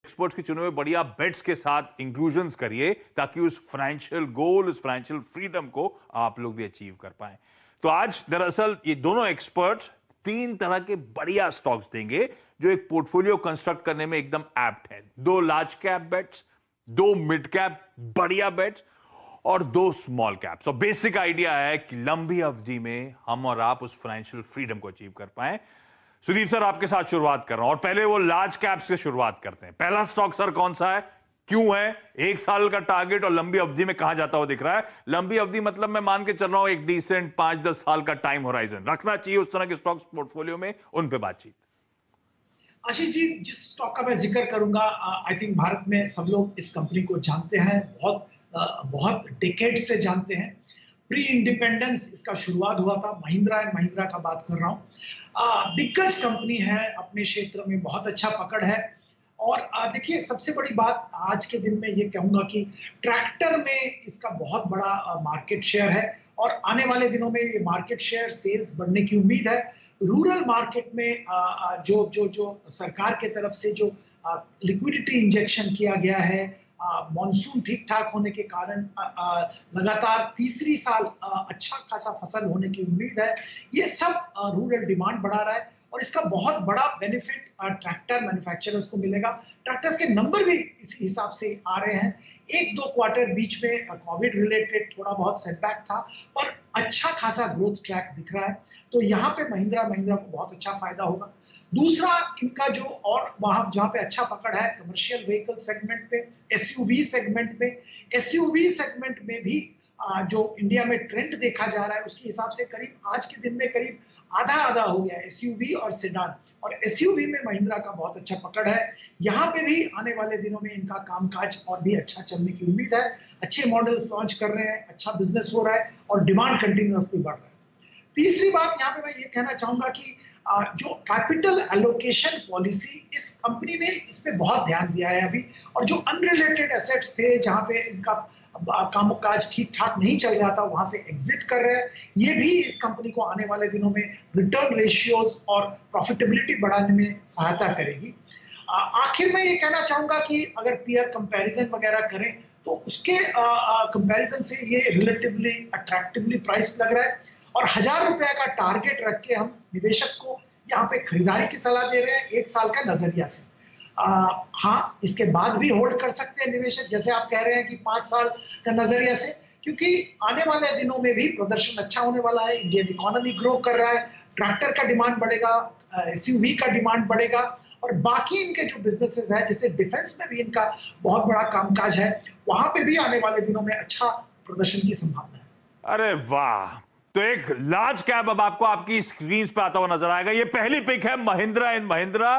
Experts के चुने हुए बढ़िया बेट्स के साथ इंक्लूजन्स करिए ताकि उस फाइनेंशियल गोल, उस फाइनेंशियल फ्रीडम को आप लोग भी अचीव कर पाए। तो आज दरअसल ये दोनों एक्सपर्ट्स 3 तरह के बढ़िया स्टॉक्स देंगे जो एक पोर्टफोलियो कंस्ट्रक्ट करने में एकदम एप्ट है। 2 large cap bets, 2 mid cap बढ़िया बेट्स और 2 स्मॉल कैप्स। और बेसिक आइडिया है कि लंबी अवधि में हम और आप उस फाइनेंशियल फ्रीडम को अचीव कर पाए। सुदीप सर, आपके साथ शुरुआत कर रहा हूं और पहले वो लार्ज कैप्स से शुरुआत करते हैं। पहला स्टॉक सर कौन सा है, क्यों है, 1 साल का टारगेट और लंबी अवधि में कहां जाता हुआ दिख रहा है? लंबी अवधि मतलब मैं मान के चल रहा हूं एक डिसेंट 5-10 साल का टाइम होराइजन रखना चाहिए उस तरह के स्टॉक्स पोर्टफोलियो में, उन पे बातचीत। आशीष जी, जिस स्टॉक का मैं जिक्र करूंगा, आई थिंक भारत में सब लोग इस कंपनी को जानते हैं, बहुत डिकेड से जानते हैं। प्री इंडिपेंडेंस इसका शुरुआत हुआ था, महिंद्रा एंड महिंद्रा का बात कर रहा हूँ। दिग्गज कंपनी है, अपने क्षेत्र में बहुत अच्छा पकड़ है। और देखिए, सबसे बड़ी बात आज के दिन में ये कहूंगा कि ट्रैक्टर में इसका बहुत बड़ा मार्केट शेयर है और आने वाले दिनों में ये मार्केट शेयर सेल्स बढ़ने की उम्मीद है। रूरल मार्केट में जो सरकार के तरफ से जो लिक्विडिटी इंजेक्शन किया गया है, मॉनसून ठीक ठाक होने के कारण लगातार तीसरी साल अच्छा खासा फसल होने की उम्मीद है। ये सब रूरल डिमांड बढ़ा रहा है और इसका बहुत बड़ा बेनिफिट ट्रैक्टर मैन्युफैक्चरर्स को मिलेगा। ट्रैक्टर्स के नंबर भी इस हिसाब से आ रहे हैं। 1-2 क्वार्टर बीच में कोविड रिलेटेड थोड़ा बहुत सेटबैक था, पर अच्छा खासा ग्रोथ ट्रैक दिख रहा है। तो यहाँ पे महिंद्रा को बहुत अच्छा फायदा होगा। दूसरा, इनका जो और वहां जहां पे अच्छा पकड़ है कमर्शियल व्हीकल सेगमेंट पे, एसयूवी सेगमेंट में। एसयूवी सेगमेंट में भी जो इंडिया में ट्रेंड देखा जा रहा है उसके हिसाब से करीब आज के दिन में करीब आधा हो गया एसयूवी और सेडान। और एसयूवी में महिंद्रा का बहुत अच्छा पकड़ है। यहाँ पे भी आने वाले दिनों में इनका कामकाज और भी अच्छा चलने की उम्मीद है। अच्छे मॉडल्स लॉन्च कर रहे हैं, अच्छा बिजनेस हो रहा है और डिमांड कंटिन्यूअसली बढ़ रहा है। तीसरी बात यहाँ पे मैं ये कहना चाहूंगा कि जो कैपिटल एलोकेशन पॉलिसी, इस कंपनी ने इस पे बहुत ध्यान दिया है अभी। और जो अनरिलेटेड एसेट्स थे जहां पे इनका कामकाज ठीक ठाक नहीं चल रहा था, वहां से एग्जिट कर रहे हैं। ये भी इस कंपनी को आने वाले दिनों में रिटर्न रेशियोज और प्रॉफिटेबिलिटी बढ़ाने में सहायता करेगी। आखिर में ये कहना चाहूंगा कि अगर पीयर कंपैरिजन वगैरह करें तो उसके कंपैरिजन से ये रिलेटिवली अट्रैक्टिवली प्राइस लग रहा है। और 1000 रुपए का टारगेट रख के हम निवेशक को यहाँ पे खरीदारी की सलाह दे रहे हैं 1 साल का नजरिया से। हाँ, इसके बाद भी होल्ड कर सकते हैं निवेशक, जैसे आप कह रहे हैं कि 5 साल का नजरिया से, क्योंकि आने वाले दिनों में भी प्रदर्शन अच्छा होने वाला है। इंडियन इकोनॉमी ग्रो कर रहा है, ट्रैक्टर का डिमांड बढ़ेगा, एसयूवी का डिमांड बढ़ेगा और बाकी इनके जो बिजनेसेस है, जैसे डिफेंस में भी इनका बहुत बड़ा कामकाज है, वहां पे भी आने वाले दिनों में अच्छा प्रदर्शन की संभावना है। अरे वाह! तो एक लार्ज कैप अब आपको आपकी स्क्रीन पे आता हुआ नजर आएगा। ये पहली पिक है महिंद्रा एंड महिंद्रा,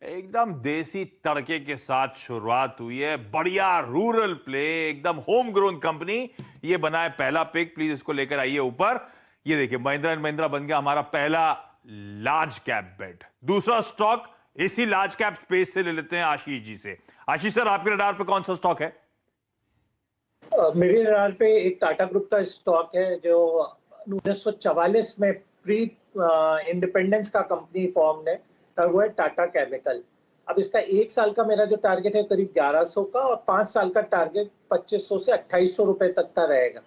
एकदम देसी तड़के के साथ शुरुआत हुई है, बढ़िया रूरल प्ले, एकदम होम ग्रोन कंपनी। ये बना है पहला पिक, प्लीज इसको लेकर आइए ऊपर। ये देखिए, महिंद्रा एंड महिंद्रा बन गया हमारा पहला लार्ज कैप बेट। दूसरा स्टॉक इसी लार्ज कैप स्पेस से ले लेते हैं आशीष जी से। आशीष सर, आपके रडार पे कौन सा स्टॉक है? मेरे रडार पे एक टाटा ग्रुप का स्टॉक है जो 1944 में प्री इंडिपेंडेंस का कंपनी फॉर्म है, और वो है टाटा केमिकल। अब इसका 1 साल का मेरा जो टारगेट है करीब 1100 का और 5 साल का टारगेट 2500 से 2800 रुपए तक का रहेगा।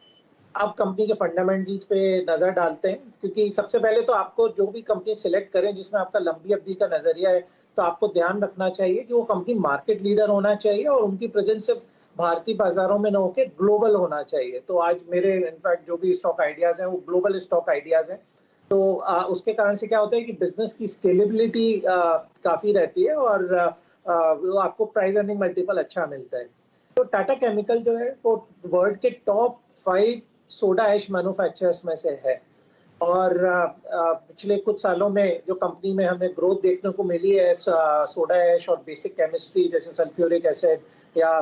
अब कंपनी के फंडामेंटल्स पे नजर डालते हैं, क्योंकि सबसे पहले तो आपको जो भी कंपनी सिलेक्ट करें जिसमें आपका लंबी अवधि का नजरिया है, तो आपको ध्यान रखना चाहिए कि वो कंपनी मार्केट लीडर होना चाहिए और उनकी प्रेजेंस सिर्फ भारतीय बाजारों में न होकर ग्लोबल होना चाहिए। तो आज मेरे इनफैक्ट जो भी स्टॉक आइडियाज हैं वो ग्लोबल स्टॉक आइडियाज हैं। तो उसके कारण से क्या होता है कि बिजनेस की स्केलेबिलिटी काफी रहती है और आपको प्राइस अर्निंग मल्टीपल अच्छा मिलता है। तो टाटा केमिकल जो है वो वर्ल्ड के टॉप 5 सोडा ऐश मैन्युफैक्चरर्स में से है। और पिछले कुछ सालों में जो कंपनी में हमें ग्रोथ देखने को मिली है सोडा ऐश और बेसिक केमिस्ट्री जैसे सल्फ्यूरिक एसिड या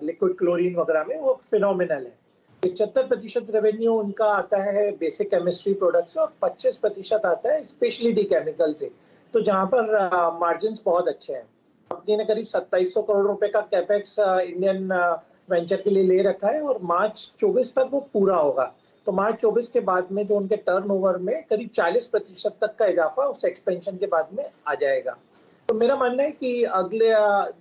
लिक्विड क्लोरीन वगैरह में, वो फिनोमिनल है। 75% रेवेन्यू उनका आता है बेसिक केमिस्ट्री प्रोडक्ट से और 25% आता है स्पेशलिटी केमिकल से, तो जहां पर मार्जिन्स बहुत अच्छे हैं। कंपनी ने करीब 2700 करोड़ रुपए का कैपेक्स इंडियन वेंचर के लिए ले रखा है और मार्च 24 तक वो पूरा होगा। तो मार्च 24 के बाद में जो उनके टर्नओवर में करीब 40% तक का इजाफा उस एक्सपेंशन के बाद में आ जाएगा। तो मेरा मानना है कि अगले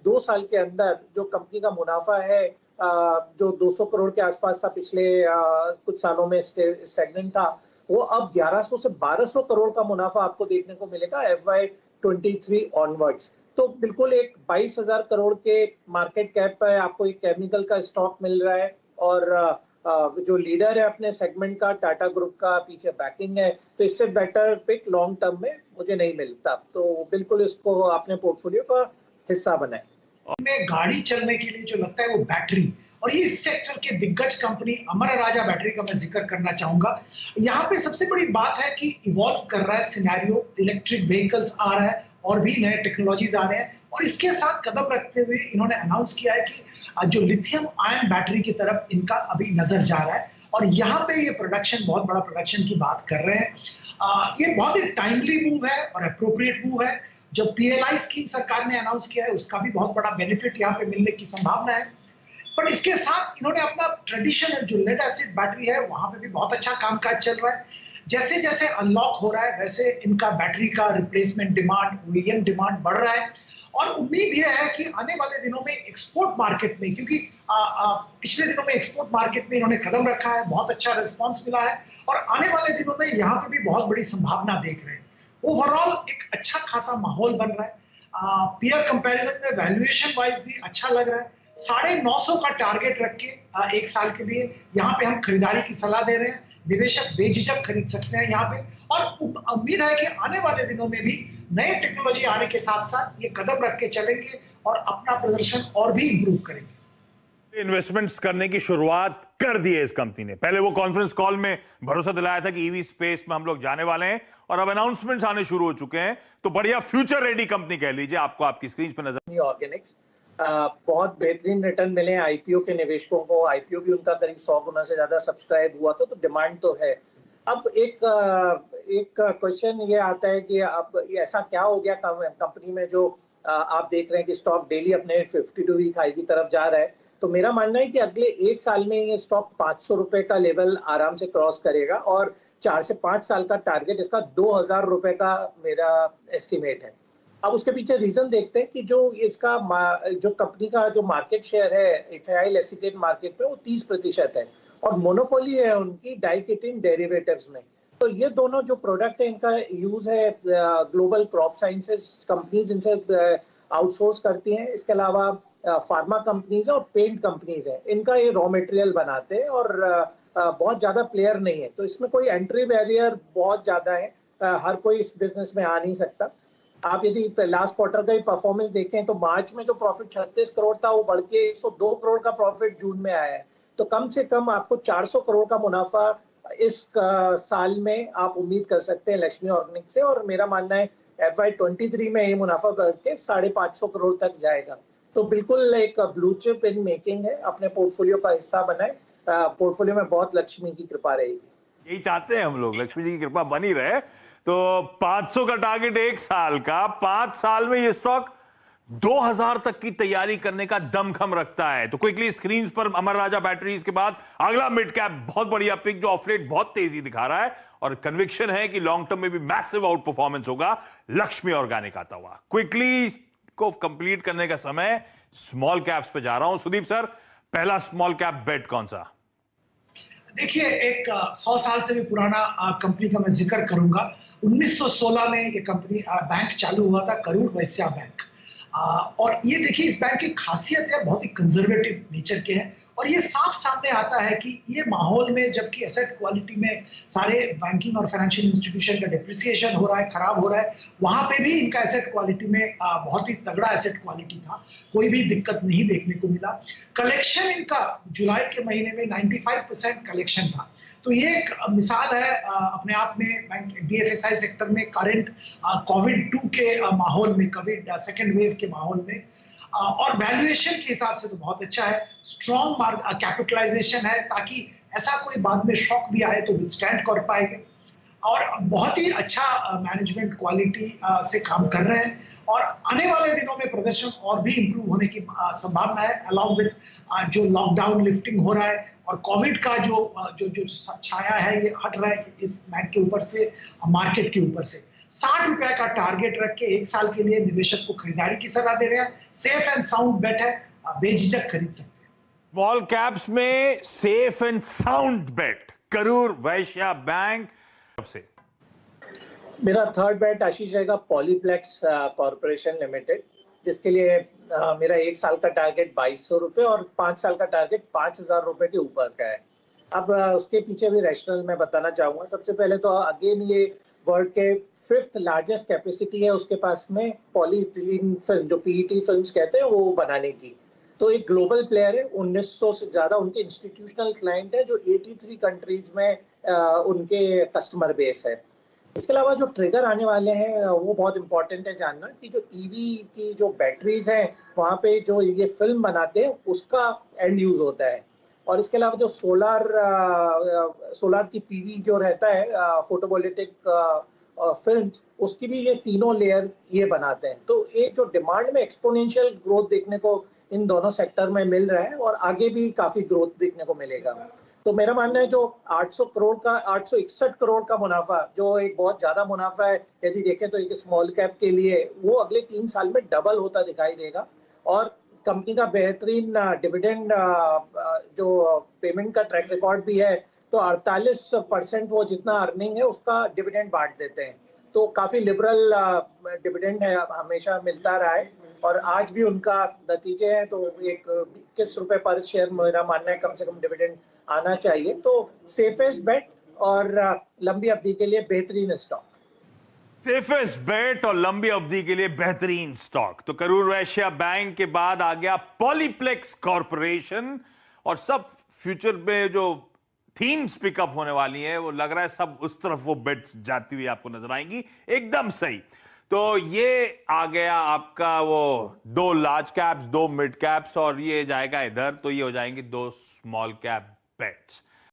2 साल के अंदर जो कंपनी का मुनाफा है, जो 200 करोड़ के आसपास था पिछले कुछ सालों में, स्टैग्नेंट था, वो अब 1100 से 1200 करोड़ का मुनाफा आपको देखने को मिलेगा FY23 ऑनवर्ड्स। तो बिल्कुल एक 22,000 करोड़ के मार्केट कैप पे आपको एक केमिकल का स्टॉक मिल रहा है, और जो लीडर है अपने सेगमेंट का, टाटा ग्रुप का पीछे बैकिंग है, तो इससे बेटर पिक लॉन्ग टर्म में मुझे नहीं मिलता। तो बिल्कुल इसको अपने पोर्टफोलियो का हिस्सा बनाएं। में गाड़ी चलने के लिए जो लगता है वो बैटरी, और ये इस सेक्टर के दिग्गज कंपनी अमर राजा बैटरी का मैं जिक्र करना चाहूंगा। यहाँ पे सबसे बड़ी बात है कि इवॉल्व कर रहा है सिनेरियो, इलेक्ट्रिक व्हीकल्स आ रहा है और भी नए टेक्नोलॉजीज आ रहे हैं, और इसके साथ कदम रखते हुए इन्होंने अनाउंस किया है कि जो लिथियम आयन बैटरी की तरफ इनका अभी नजर जा रहा है, और यहाँ पे ये प्रोडक्शन, बहुत बड़ा प्रोडक्शन की बात कर रहे हैं। ये बहुत ही टाइमली मूव है और अप्रोप्रिएट मूव है। जो PLI स्कीम सरकार ने अनाउंस किया है उसका भी बहुत बड़ा बेनिफिट यहाँ पे मिलने की संभावना है। पर इसके साथ इन्होंने अपना ट्रेडिशनल जो लेड एसिड बैटरी है वहां पे भी बहुत अच्छा कामकाज चल रहा है। जैसे जैसे अनलॉक हो रहा है वैसे इनका बैटरी का रिप्लेसमेंट डिमांड, OEM डिमांड बढ़ रहा है, और उम्मीद यह है कि आने वाले दिनों में एक्सपोर्ट मार्केट में, क्योंकि पिछले दिनों में एक्सपोर्ट मार्केट में इन्होंने कदम रखा है, बहुत अच्छा रिस्पॉन्स मिला है, और आने वाले दिनों में यहाँ पे भी बहुत बड़ी संभावना देख रहे हैं। ओवरऑल एक अच्छा खासा माहौल बन रहा है। पीयर कंपैरिजन में वैल्यूएशन वाइज भी अच्छा लग रहा है। 950 का टारगेट रख के 1 साल के लिए यहाँ पे हम खरीदारी की सलाह दे रहे हैं। निवेशक बेझिझक खरीद सकते हैं यहाँ पे, और उम्मीद है कि आने वाले दिनों में भी नए टेक्नोलॉजी आने के साथ साथ ये कदम रख के चलेंगे और अपना प्रदर्शन और भी इंप्रूव करेंगे। इन्वेस्टमेंट्स करने की शुरुआत कर दी है इस कंपनी ने। पहले वो कॉन्फ्रेंस कॉल में भरोसा दिलाया था कि ईवी स्पेस में हम लोग जाने वाले हैं, और अब अनाउंसमेंट्स आने शुरू हो चुके हैं। तो बढ़िया फ्यूचर रेडी कंपनी कह लीजिए, आपको आपकी स्क्रीन पर नजर। ऑर्गेनिक्स बहुत बेहतरीन रिटर्न मिले हैं IPO के निवेशकों को। IPO भी उनका करीब 100 गुना से ज्यादा सब्सक्राइब हुआ था, तो डिमांड तो है। अब एक क्वेश्चन ये आता है कि अब ऐसा क्या हो गया कंपनी में जो आप देख रहे हैं कि स्टॉक डेली अपने 52 वीक हाई की तरफ जा रहा है। तो मेरा मानना है कि अगले 1 साल में ये स्टॉक 500 रुपए का लेवल आराम से क्रॉस करेगा, और 4 से 5 साल का टारगेट इसका 2,000 रुपए का मेरा एस्टिमेट है। अब उसके पीछे रीजन देखते हैं कि जो इसका जो कंपनी का जो मार्केट शेयर है इथाइल एसीटेट मार्केट में, वो 30% है, और मोनोपोली है उनकी डाइकेटिन डेरिवेटिव्स में। तो ये दोनों जो प्रोडक्ट है इनका यूज है ग्लोबल क्रॉप साइंसेस कंपनीज इनसे आउटसोर्स करती हैं। इसके अलावा फार्मा कंपनीज और पेंट कंपनीज है, इनका ये रॉ मटेरियल बनाते हैं, और बहुत ज्यादा प्लेयर नहीं है, तो इसमें कोई एंट्री बैरियर बहुत ज्यादा है। हर कोई इस बिजनेस में आ नहीं सकता। आप यदि लास्ट क्वार्टर का ही परफॉर्मेंस देखें तो मार्च में जो प्रॉफिट 36 करोड़ था वो बढ़ के 102 करोड़ का प्रॉफिट जून में आया है। तो कम से कम आपको 400 करोड़ का मुनाफा इस साल में आप उम्मीद कर सकते हैं लक्ष्मी ऑर्गेनिक से, और मेरा मानना है FY23 में ये मुनाफा बढ़ के 550 करोड़ तक जाएगा। तो बिल्कुल एक ब्लू चिप इन मेकिंग है, अपने पोर्टफोलियो का हिस्सा बनाए। पोर्टफोलियो में बहुत लक्ष्मी की कृपा रहेगी। यही चाहते हैं हम लोग, लक्ष्मी जी की कृपा बनी रहे। तो 500 का टारगेट 1 साल का, 5 साल में ये स्टॉक 2000 तक की तैयारी करने का दमखम रखता है। तो क्विकली स्क्रीन पर अमर राजा बैटरीज के बाद अगला मिड कैप बहुत बढ़िया पिक जो ऑफलेट बहुत तेजी दिखा रहा है, और कन्विक्शन है कि लॉन्ग टर्म में भी मैसिव आउट परफॉर्मेंस होगा, लक्ष्मी ऑर्गेनिक आता हुआ। क्विकली को कंप्लीट करने का समय स्मॉल कैप्स पे जा रहा हूं। सुदीप सर, पहला स्मॉल कैप बेट कौन सा? देखिए, एक 100 साल से भी पुराना कंपनी का मैं जिक्र करूंगा। 1916 में ये कंपनी बैंक चालू हुआ था, करूर वैश्य बैंक। और ये देखिए, इस बैंक की खासियत है बहुत ही कंजर्वेटिव नेचर के हैं, और ये साफ सामने आता है कि ये माहौल में जबकि एसेट क्वालिटी में सारे बैंकिंग और फाइनेंशियल इंस्टीट्यूशन का डिप्रिसिएशन हो रहा है, खराब हो रहा है, वहां पे भी इनका एसेट क्वालिटी में बहुत ही तगड़ा एसेट क्वालिटी था, कोई भी दिक्कत नहीं देखने को मिला। कलेक्शन इनका जुलाई के महीने में 95% कलेक्शन था। तो ये एक मिसाल है अपने आप में बैंक DFSI सेक्टर में करंट कोविड-2 के माहौल में, कोविड सेकेंड वेव के माहौल में, और वैल्यूएशन के हिसाब से तो बहुत अच्छा है। स्ट्रॉन्ग कैपिटलाइजेशन है, ताकि ऐसा कोई बाद में शॉक भी आए तो विथस्टैंड कर पाएंगे, और बहुत ही अच्छा मैनेजमेंट क्वालिटी से काम कर रहे हैं, और आने वाले दिनों में प्रदर्शन और भी इंप्रूव होने की संभावना है, अलॉन्ग विद जो लॉकडाउन लिफ्टिंग हो रहा है और कोविड का जो छाया है ये हट रहा है इस बैंक के ऊपर से, मार्केट के ऊपर से। ₹60 का टारगेट रख के 1 साल के लिए निवेशक को खरीदारी की सलाह दे रहे हैं। सेफ एंड साउंड बेट है, आप बेझिझक खरीद सकते हैं। स्मॉल कैप्स में safe and sound bat Karur Vysya bank से। मेरा थर्ड बेट आशीष रहेगा पॉलीप्लेक्स कॉर्पोरेशन लिमिटेड, जिसके लिए मेरा 1 साल का टारगेट ₹2200 और 5 साल का टारगेट ₹5000 के ऊपर का है। अब उसके पीछे भी रैशनल मैं बताना चाहूंगा। सबसे पहले तो अगेन ये वर्ल्ड के 5th लार्जेस्ट कैपेसिटी है उसके पास में पॉलीइथिलीन फिल्म, जो पीईटी फिल्म्स कहते हैं, वो बनाने की। तो एक ग्लोबल प्लेयर है, 1900 से ज्यादा उनके इंस्टीट्यूशनल क्लाइंट है, जो 83 कंट्रीज में उनके कस्टमर बेस है। इसके अलावा जो ट्रिगर आने वाले हैं वो बहुत इंपॉर्टेंट है जानना कि जो ईवी की जो बैटरीज हैं वहाँ पे जो ये फिल्म बनाते हैं उसका एंड यूज होता है। और इसके अलावा जो सोलार की पीवी जो रहता है, फोटोवोल्टिक फिल्म्स, उसकी भी ये तीनों लेयर ये बनाते हैं। तो एक जो डिमांड में एक्सपोनेंशियल ग्रोथ देखने को इन दोनों सेक्टर में मिल रहा है और आगे भी काफी ग्रोथ देखने को मिलेगा। तो मेरा मानना है जो 861 करोड़ का मुनाफा, जो एक बहुत ज्यादा मुनाफा है यदि देखें तो एक स्मॉल कैप के लिए, वो अगले 3 साल में डबल होता दिखाई देगा। और कंपनी का बेहतरीन डिविडेंड जो पेमेंट का ट्रैक रिकॉर्ड भी है, तो 48% वो जितना अर्निंग है उसका डिविडेंड बांट देते हैं। तो काफी लिबरल डिविडेंड है, हमेशा मिलता रहा है और आज भी उनका नतीजे हैं। तो एक ₹21 पर शेयर मेरा मानना है कम से कम डिविडेंड आना चाहिए। तो सेफेस्ट बेट और लंबी अवधि के लिए बेहतरीन स्टॉक। सेफेस्ट बेट और लंबी अवधि के लिए बेहतरीन स्टॉक तो करूर वैश्य बैंक के बाद आ गया पॉलीप्लेक्स कॉर्पोरेशन। और सब फ्यूचर में जो थीम्स पिकअप होने वाली है वो लग रहा है सब उस तरफ वो बेट्स जाती हुई आपको नजर आएंगी। एकदम सही। तो ये आ गया आपका वो 2 लार्ज कैप्स, 2 मिड कैप्स और ये जाएगा इधर, तो ये हो जाएंगे 2 स्मॉल कैप बेट्स।